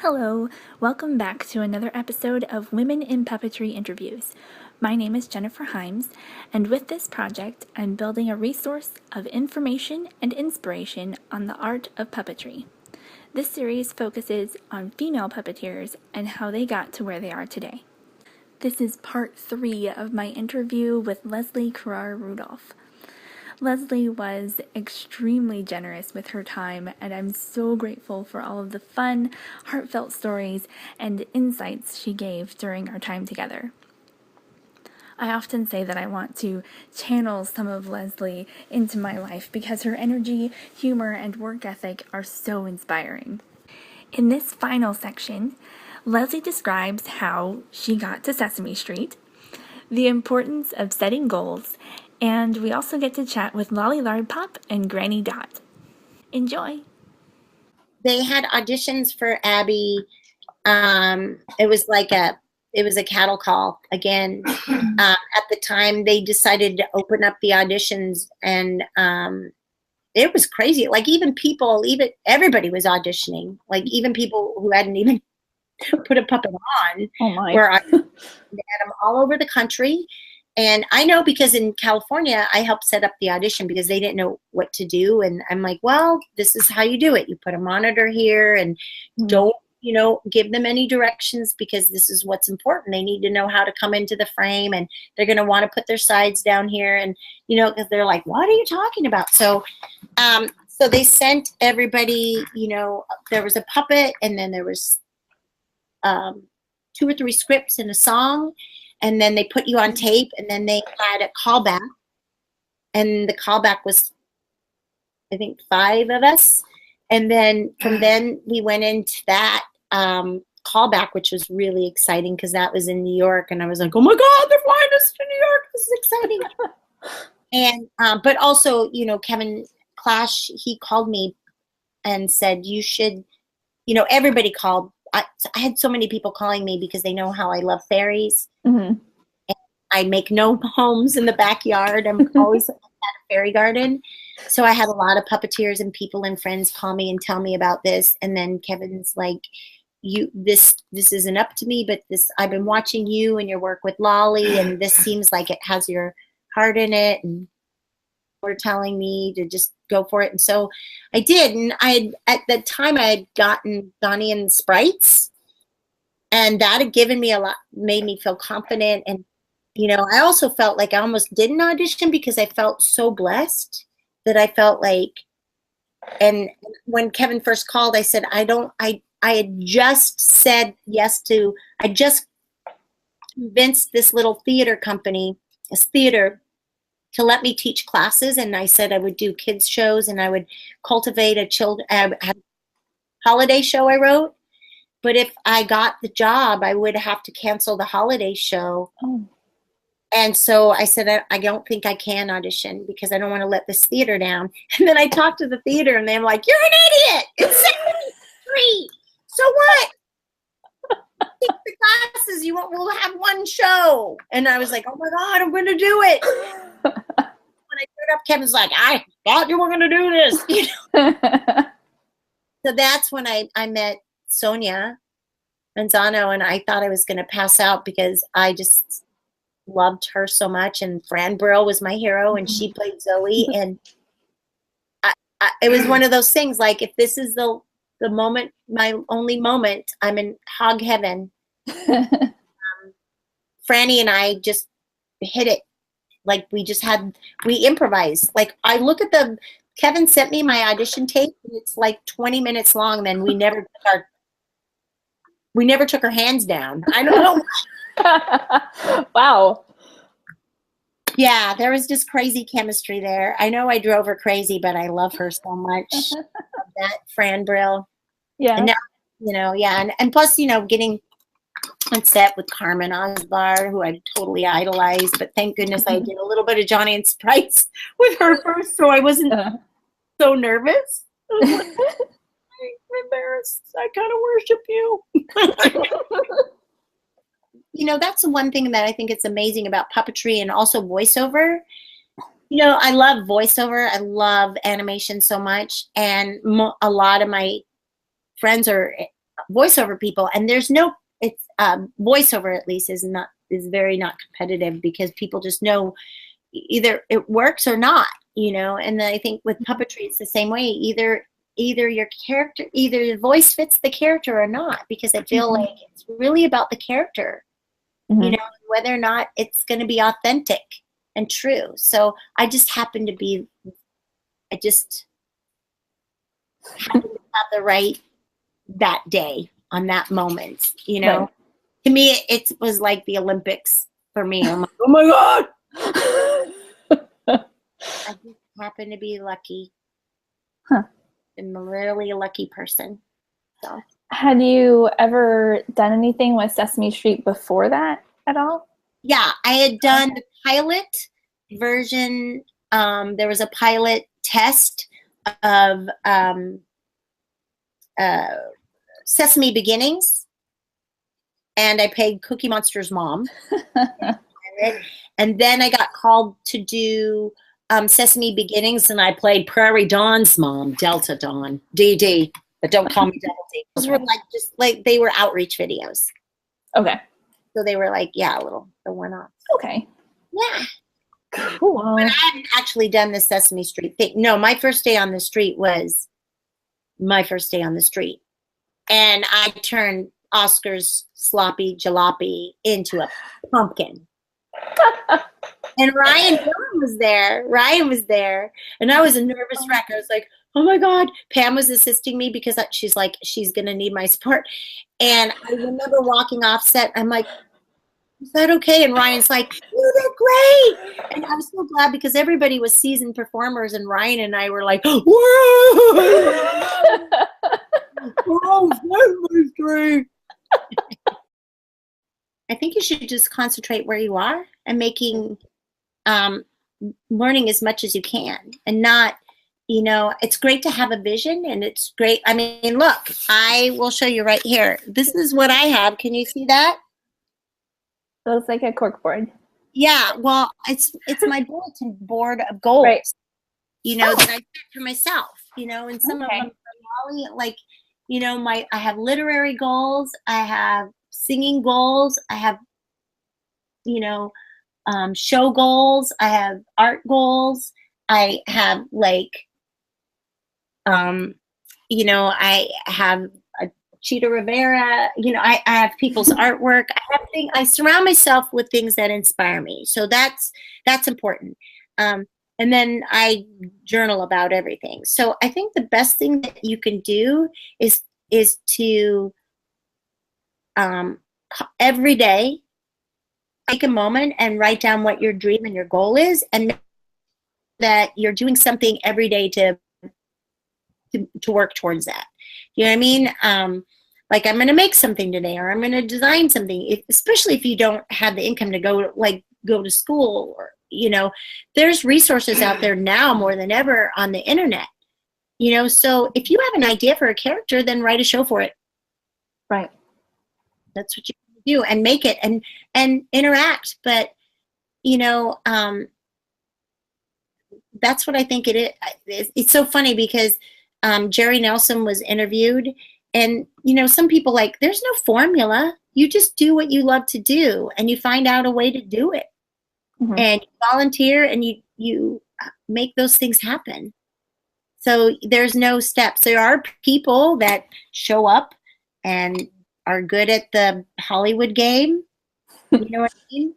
Hello, welcome back to another episode of Women in Puppetry Interviews. My name is Jennifer Himes, and with this project, I'm building a resource of information and inspiration on the art of puppetry. This series focuses on female puppeteers and how they got to where they are today. This is part 3 of my interview with Leslie Carrara-Rudolph. Leslie was extremely generous with her time, and I'm so grateful for all of the fun, heartfelt stories and insights she gave during our time together. I often say that I want to channel some of Leslie into my life because her energy, humor, and work ethic are so inspiring. In this final section, Leslie describes how she got to Sesame Street, the importance of setting goals, and we also get to chat with Lolly Lardpop and Granny Dot. Enjoy! They had auditions for Abby. It was a cattle call again. At the time, they decided to open up the auditions, and it was crazy. Like everybody was auditioning. Like even people who hadn't even put a puppet on were auditioning. They had them all over the country. And I know because in California, I helped set up the audition because they didn't know what to do. And I'm like, well, this is how you do it. You put a monitor here and don't, give them any directions because this is what's important. They need to know how to come into the frame, and they're going to want to put their sides down here. And, because they're like, what are you talking about? So they sent everybody, there was a puppet, and then there was 2 or 3 scripts and a song. And then they put you on tape, and then they had a callback. And the callback was, I think, 5 of us. And then from then we went into that callback, which was really exciting because that was in New York. And I was like, oh, my God, they're flying us to New York. This is exciting. And but also, Kevin Clash, he called me and said, you should, everybody called. I had so many people calling me because they know how I love fairies. Mm-hmm. And I make gnome homes in the backyard. I'm always at a fairy garden. So I had a lot of puppeteers and people and friends call me and tell me about this. And then Kevin's like, this isn't up to me, but I've been watching you and your work with Lolly, and this seems like it has your heart in it. And were telling me to just go for it. And so I did. And at that time I had gotten Donnie and Sprites, and that had given me a lot, made me feel confident. And, I also felt like I almost did an audition because I felt so blessed that I felt like, and when Kevin first called, I said, I had just said yes to, I just convinced this little theater company, this theater, to let me teach classes. And I said I would do kids shows, and I would cultivate a holiday show I wrote. But if I got the job, I would have to cancel the holiday show. Oh. And so I said, I don't think I can audition because I don't want to let this theater down. And then I talked to the theater, and they're like, you're an idiot. It's Sesame Street. So what? Take the classes. We'll have one show. And I was like, oh my God, I'm going to do it. When I showed up, Kevin's like, I thought you were going to do this. So that's when I met Sonia Manzano, and I thought I was going to pass out because I just loved her so much. And Fran Brill was my hero, and she played Zoe. And it was one of those things, like, if this is the moment, my only moment, I'm in hog heaven. Franny and I just hit it. Like we improvised. Like I look at Kevin sent me my audition tape, and it's like 20 minutes long. Then we never took our hands down. I don't know. Wow. Yeah, there was just crazy chemistry there. I know I drove her crazy, but I love her so much. That Fran Brill. Yeah. And now, yeah. And plus, getting on set with Carmen Osbar, who I totally idolized, but thank goodness I did a little bit of Johnny and Sprites with her first, so I wasn't so nervous. I was like, I'm embarrassed. I kind of worship you. That's the one thing that I think it's amazing about puppetry and also voiceover. I love voiceover. I love animation so much, and a lot of my friends are voiceover people, and there's no, it's voiceover at least is very not competitive, because people just know either it works or not, you know. And then I think with puppetry it's the same way. Either your character, either the voice fits the character or not, because I feel like it's really about the character, you know, whether or not it's going to be authentic and true. So I just happened to have the right that day on that moment, you know. Right. To me, it was like the Olympics for me. I'm like, oh my God. I just happen to be lucky. Huh. I'm really a lucky person. So, had you ever done anything with Sesame Street before that at all? yeah, I had done the pilot version. There was a pilot test of Sesame Beginnings, and I played Cookie Monster's mom. And then I got called to do Sesame Beginnings, and I played Prairie Dawn's mom, Delta Dawn, DD, but don't call me Delta D. Those were they were outreach videos. Okay. So they were like, yeah, a little, the one-off. Okay. Yeah. Cool. But I hadn't actually done the Sesame Street thing. No, my first day on the street was my first day on the street. And I turned Oscar's sloppy jalopy into a pumpkin. And Ryan was there. And I was a nervous wreck. I was like, oh my God. Pam was assisting me because she's like, she's going to need my support. And I remember walking off set. I'm like, is that okay? And Ryan's like, you did great. And I was so glad because everybody was seasoned performers, and Ryan and I were like, whoa. Oh, that was great. I think you should just concentrate where you are and making, learning as much as you can, and not, you know, it's great to have a vision, and it's great. I mean, look, I will show you right here. This is what I have. Can you see that? It looks like a corkboard. Yeah, well, it's my bulletin board of goals, right. You know, that I set for myself, you know, and some of them are Lolly, like, you know, I have literary goals, I have singing goals, I have, you know, show goals, I have art goals, I have like, you know, I have Cheetah Rivera, you know, I have people's artwork. I surround myself with things that inspire me. So that's important. And then I journal about everything. So I think the best thing that you can do is to every day take a moment and write down what your dream and your goal is, and that you're doing something every day to work towards that. You know what I mean? Like, I'm going to make something today, or I'm going to design something, especially if you don't have the income to go to school, or, you know, there's resources out there now more than ever on the internet, you know. So if you have an idea for a character, then write a show for it. Right. That's what you do, and make it and interact. But, you know, that's what I think it is. It's so funny because Jerry Nelson was interviewed, and, you know, some people like, there's no formula. You just do what you love to do, and you find out a way to do it. And you volunteer, and you make those things happen. So there's no steps. There are people that show up and are good at the Hollywood game. You know what I mean?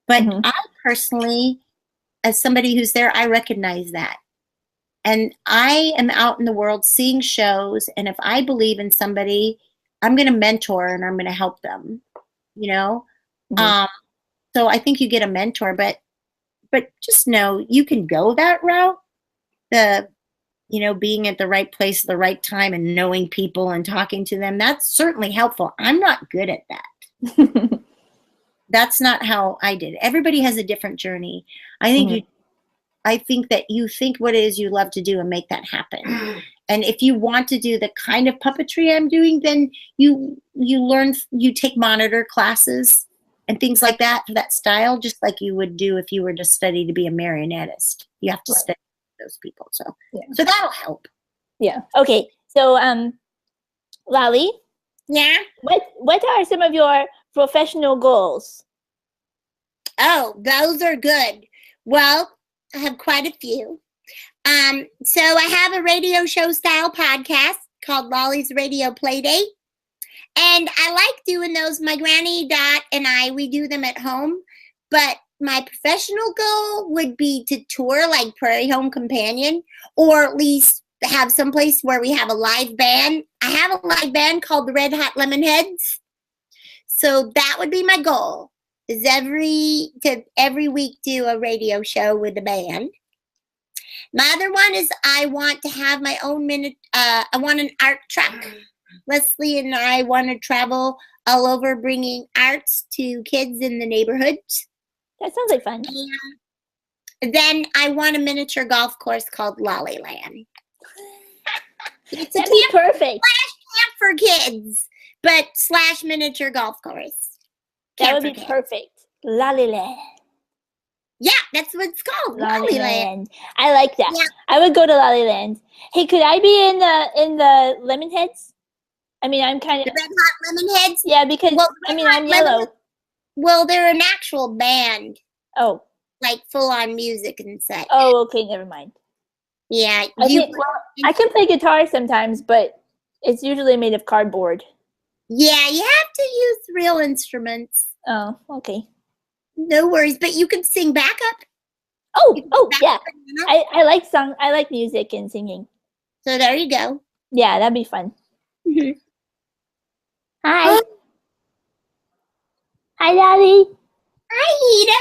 But I personally, as somebody who's there, I recognize that. And I am out in the world seeing shows, and if I believe in somebody, I'm going to mentor and I'm going to help them, you know? So I think you get a mentor, but just know you can go that route. You know, being at the right place at the right time and knowing people and talking to them, that's certainly helpful. I'm not good at that. That's not how I did. Everybody has a different journey. I think I think that you think what it is you love to do and make that happen. And if you want to do the kind of puppetry I'm doing, then you learn, you take monitor classes and things like that for that style, just like you would do if you were to study to be a marionettist. You have to study those people. So that'll help. Yeah. Okay. So, Lolly, Yeah. What are some of your professional goals? Oh, those are good. Well, I have quite a few. So I have a radio show style podcast called Lolly's Radio Playdate. And I like doing those. My granny Dot and we do them at home. But my professional goal would be to tour like Prairie Home Companion, or at least have some place where we have a live band. I have a live band called the Red Hot Lemonheads. So that would be my goal, is every week do a radio show with a band. My other one is I want to have my own I want an art truck. Leslie and I want to travel all over bringing arts to kids in the neighborhoods. That sounds like fun. And then I want a miniature golf course called Lolly Land. It's That'd be perfect. Camp for kids, but / miniature golf course. That would be perfect. Lolly Land. Yeah, that's what it's called. Lolly Land. I like that. Yeah. I would go to Lolly Land. Hey, could I be in the Lemonheads? I mean, I'm kind of the Red Hot Lemonheads. Yeah, because I'm yellow. Well, they're an actual band. Oh, like full on music and such. Oh, okay, never mind. Yeah, I can play guitar sometimes, but it's usually made of cardboard. Yeah, you have to use real instruments. Oh, okay. No worries, but you can sing backup. Oh, yeah. I like song. I like music and singing. So there you go. Yeah, that'd be fun. Mm-hmm. Hi. Hi, Daddy. Hi, Edo.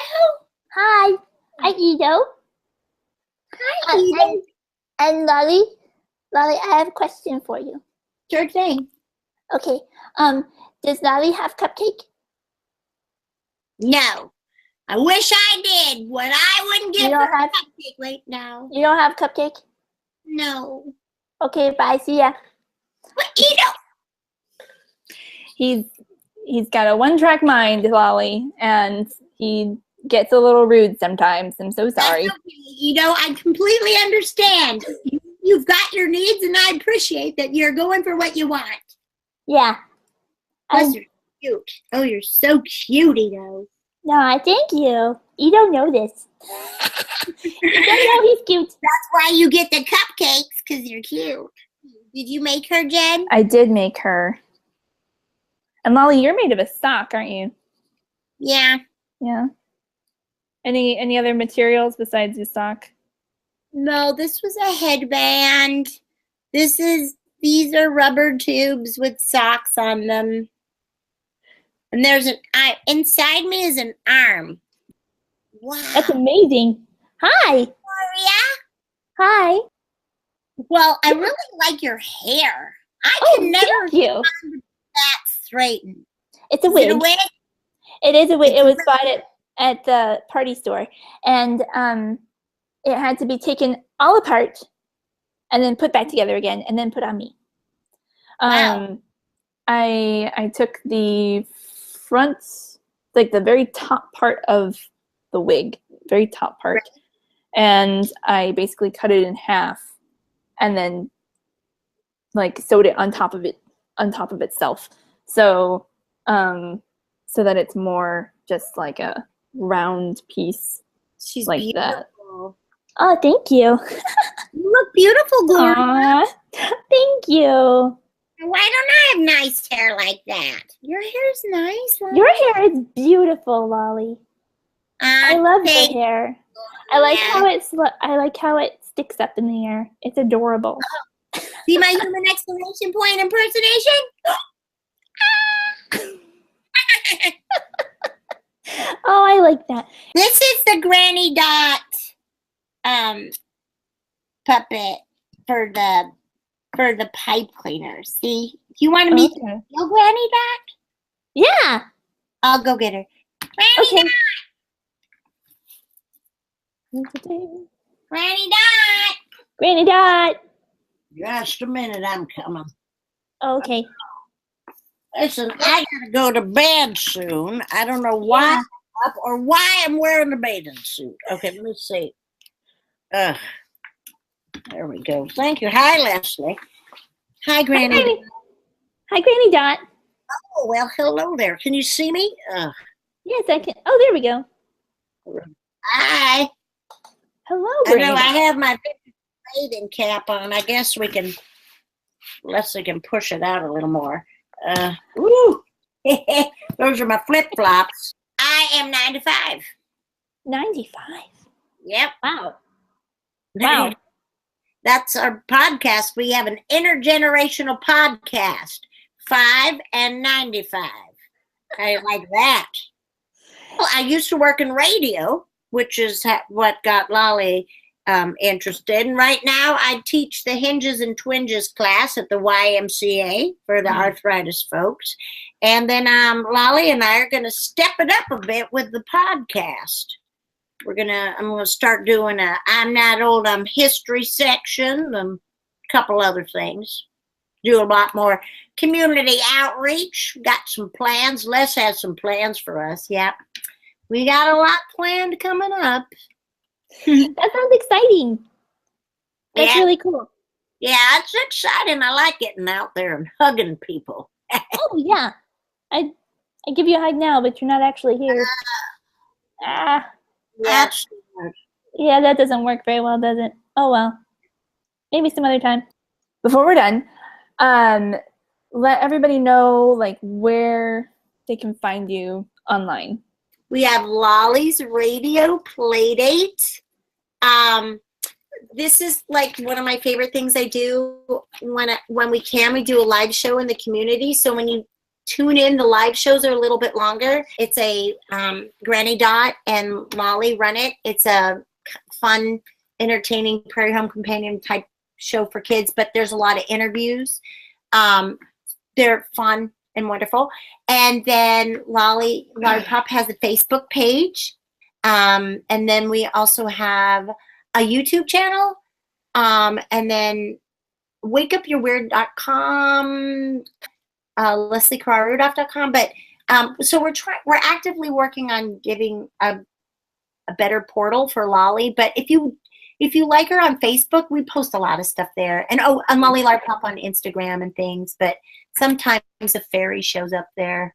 Hi. Hi, Edo. Hi, Edo. And Lolly, I have a question for you. Sure thing. Okay. Does Lolly have cupcake? No. I wish I did. What I wouldn't give her a cupcake right now. You don't have cupcake? No. Okay, bye. See ya. What, Edo? He's got a one-track mind, Lolly, and he gets a little rude sometimes. I'm so sorry. That's okay, Edo. I completely understand. You've got your needs, and I appreciate that you're going for what you want. Yeah. Plus, you're cute. Oh, you're so cute, Edo. No, thank you. You don't know this. You don't know he's cute. That's why you get the cupcakes, because you're cute. Did you make her, Jen? I did make her. And Lolly, you're made of a sock, aren't you? Yeah. Yeah. Any other materials besides the sock? No, this was a headband. These are rubber tubes with socks on them. And there's inside me is an arm. Wow. That's amazing. Hi. Gloria. Hi. Well, I really like your hair. I can never find that straightened. It's a wig. Is it a wig? It is a wig. It was bought at the party store. And it had to be taken all apart and then put back together again and then put on me. Wow. I took the front, like the very top part of the wig, very top part, and I basically cut it in half and then like sewed it on top of itself. So that it's more just like a round piece. She's like beautiful. That. Oh, thank you. You look beautiful, Gloria. Thank you. Why don't I have nice hair like that? Your hair's nice. Lolly. Your hair is beautiful, Lolly. I love your hair. I like how it sticks up in the air. It's adorable. See my human exclamation point impersonation? Oh, I like that. This is the Granny Dot puppet for the pipe cleaner. See? Do you want to meet the real Granny Dot? Yeah. I'll go get her. Granny Dot! Granny Dot! Granny Dot! Just a minute, I'm coming. Okay. Listen, I gotta go to bed soon. I don't know why I'm up or why I'm wearing a bathing suit. Okay, let me see. There we go. Thank you. Hi, Leslie. Hi, Granny. Hi, Granny Dot. Oh, well, hello there. Can you see me? Yes, I can. Oh, there we go. Hi. Hello, I know Brandon. I have my bathing cap on. I guess we can, Leslie can push it out a little more. Woo! Those are my flip-flops. I am 95. 95. Yep. Wow. Wow. That's our podcast. We have an intergenerational podcast. 5 and 95. I like that. Well, I used to work in radio, which is what got Lolly interested. And right now I teach the Hinges and Twinges class at the YMCA for the arthritis folks. And then Lolly and I are going to step it up a bit with the podcast. I'm gonna start doing I'm Not Old, I'm History section and a couple other things. Do a lot more community outreach. Got some plans. Les has some plans for us. Yep. We got a lot planned coming up. That sounds exciting. That's really cool. Yeah, it's exciting. I like getting out there and hugging people. Oh, yeah. I give you a hug now, but you're not actually here. Yeah, that doesn't work very well, does it? Oh, well. Maybe some other time. Before we're done, let everybody know like where they can find you online. We have Lolly's Radio Playdate. This is like one of my favorite things I do when we can. We do a live show in the community. So when you tune in, the live shows are a little bit longer. It's a Granny Dot and Lolly run it. It's a fun, entertaining Prairie Home Companion type show for kids, but there's a lot of interviews. They're fun and wonderful. And then Lolly Lardpop has a Facebook page. And then we also have a YouTube channel. And then wakeupyourweird.com, LeslieCarrara-Rudolph.com. But so we're actively working on giving a better portal for Lolly. But if you like her on Facebook, we post a lot of stuff there. And Lolly Lardpop on Instagram and things. But sometimes a fairy shows up there.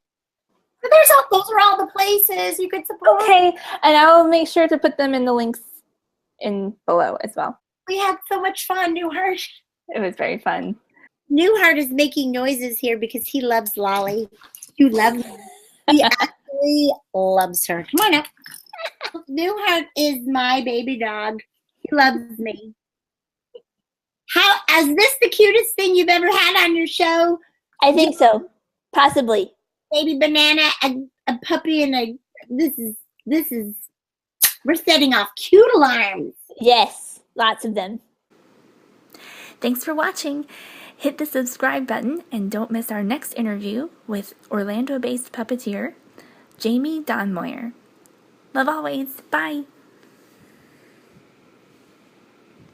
But those are all the places you could support. Okay, and I'll make sure to put them in the links in below as well. We had so much fun, Newhart. It was very fun. Newhart is making noises here because he loves Lolly. He loves her. He actually loves her. Come on up. Newhart is my baby dog. He loves me. Is this the cutest thing you've ever had on your show? I think so. Possibly. Baby banana, a puppy, and this is we're setting off cute alarms. Yes, lots of them. Thanks for watching. Hit the subscribe button and don't miss our next interview with Orlando-based puppeteer Jamie Donmoyer. Love always. Bye.